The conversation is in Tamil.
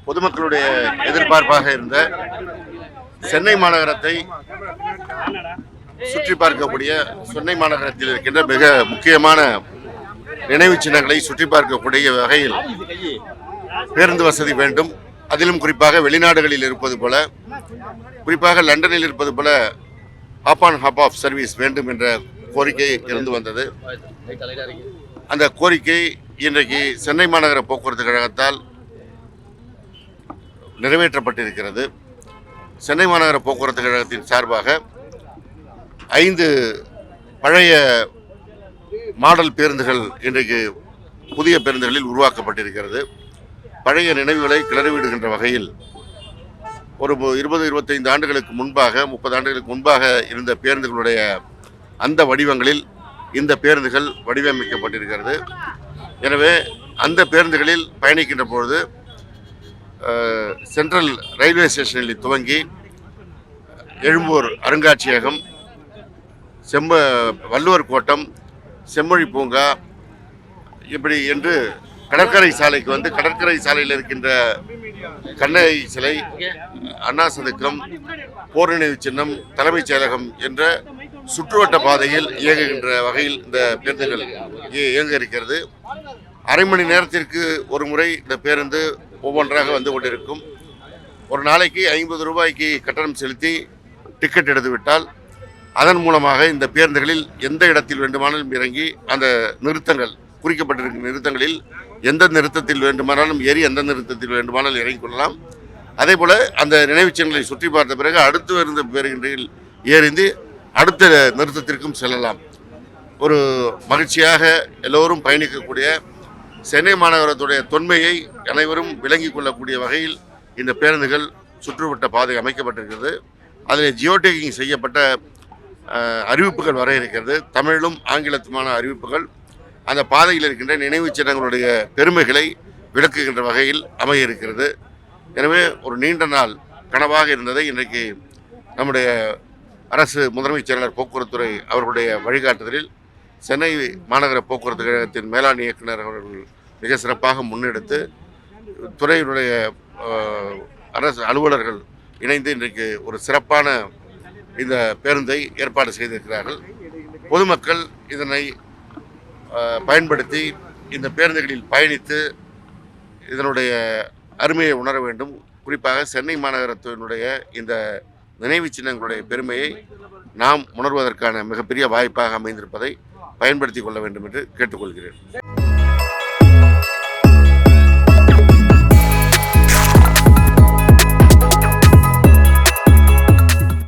பொதுமக்களுடைய எதிர்பார்ப்பாக இருந்த சென்னை மாநகரத்தை சுற்றி பார்க்கக்கூடிய சென்னை மாநகரத்தில் இருக்கின்ற மிக முக்கியமான நினைவு சின்னங்களை சுற்றி பார்க்கக்கூடிய வகையில் பேருந்து வசதி வேண்டும். அதிலும் குறிப்பாக வெளிநாடுகளில் இருப்பது போல, குறிப்பாக லண்டனில் இருப்பது போல hop on hop off service வேண்டும் என்ற கோரிக்கை இருந்து வந்தது. அந்த கோரிக்கை இன்றைக்கு சென்னை மாநகர போக்குவரத்து கழகத்தால் நிறைவேற்றப்பட்டிருக்கிறது. சென்னை மாநகர போக்குவரத்து கழகத்தின் சார்பாக 5 பழைய மாடல் பேருந்துகள் இன்றைக்கு புதிய பேருந்துகளில் உருவாக்கப்பட்டிருக்கிறது. பழைய நினைவுகளை கிளறிவிடுகின்ற வகையில் ஒரு 20-25 ஆண்டுகளுக்கு முன்பாக 30 ஆண்டுகளுக்கு முன்பாக இருந்த பேருந்துகளுடைய அந்த வடிவங்களில் இந்த பேருந்துகள் வடிவமைக்கப்பட்டிருக்கிறது. எனவே அந்த பேருந்துகளில் பயணிக்கின்ற பொழுது சென்ட்ரல் ரயில்வே ஸ்டேஷனில் துவங்கி எழும்பூர் அருங்காட்சியகம், வள்ளுவர் கோட்டம், செம்மொழி பூங்கா, இப்படி என்று கடற்கரை சாலைக்கு வந்து கடற்கரை சாலையில் இருக்கின்ற கண்ணகி சிலை, அண்ணா சதுக்கம், போர் நினைவு சின்னம், தலைமைச் செயலகம் என்ற சுற்றுவட்ட பாதையில் இயங்குகின்ற வகையில் இந்த பேருந்துகள் இயங்க இருக்கிறது. அரை மணி நேரத்திற்கு ஒரு முறை இந்த பேருந்து ஒவ்வொன்றாக வந்து கொண்டிருக்கும். ஒரு நாளைக்கு 50 ரூபாய்க்கு கட்டணம் செலுத்தி டிக்கெட் எடுத்துவிட்டால் அதன் மூலமாக இந்த பேருந்துகளில் எந்த இடத்தில் வேண்டுமானாலும் இறங்கி அந்த நிறுத்தங்கள் குறிக்கப்பட்டிருக்கும் நிறுத்தங்களில் எந்த நிறுத்தத்தில் வேண்டுமானாலும் ஏறி எந்த நிறுத்தத்தில் வேண்டுமானாலும் இறங்கிக் கொள்ளலாம். அதே போல அந்த நினைவுச்சின்னங்களை சுற்றி பார்த்த பிறகு அடுத்து இருந்த பேருந்துகளில் ஏறிந்து அடுத்த நிறுத்தத்திற்கும் செல்லலாம். ஒரு மகிழ்ச்சியாக எல்லோரும் பயணிக்கக்கூடிய சென்னை மாநகரத்துடைய தொன்மையை அனைவரும் விளங்கிக் கொள்ளக்கூடிய வகையில் இந்த பேருந்துகள் சுற்றுவட்ட பாதை அமைக்கப்பட்டிருக்கிறது. அதில் ஜியோடேக்கிங் செய்யப்பட்ட அறிவிப்புகள் வர இருக்கிறது. தமிழிலும் ஆங்கிலத்துமான அறிவிப்புகள் அந்த பாதையில் இருக்கின்ற நினைவு சின்னங்களுடைய பெருமைகளை விளக்குகின்ற வகையில் அமைய இருக்கிறது. எனவே ஒரு நீண்ட நாள் கனவாக இருந்ததை இன்றைக்கு நம்முடைய அரசு முதன்மைச் செயலாளர் போக்குவரத்துறை அவர்களுடைய வழிகாட்டுதலில் சென்னை மாநகர போக்குவரத்து கழகத்தின் மேலாண் இயக்குனர் அவர்கள் மிக சிறப்பாக முன்னெடுத்து துறையினுடைய அரசு அலுவலர்கள் இணைந்து இன்றைக்கு ஒரு சிறப்பான இந்த பேருந்தை ஏற்பாடு செய்திருக்கிறார்கள். பொதுமக்கள் இதனை பயன்படுத்தி இந்த பேருந்துகளில் பயணித்து இதனுடைய அருமையை உணர வேண்டும். குறிப்பாக சென்னை மாநகரத்தினுடைய இந்த நினைவு சின்னங்களுடைய பெருமையை நாம் உணர்வதற்கான மிகப்பெரிய வாய்ப்பாக அமைந்திருப்பதை பயன்படுத்தி கொள்ள வேண்டும் என்று கேட்டுக்கொள்கிறேன்.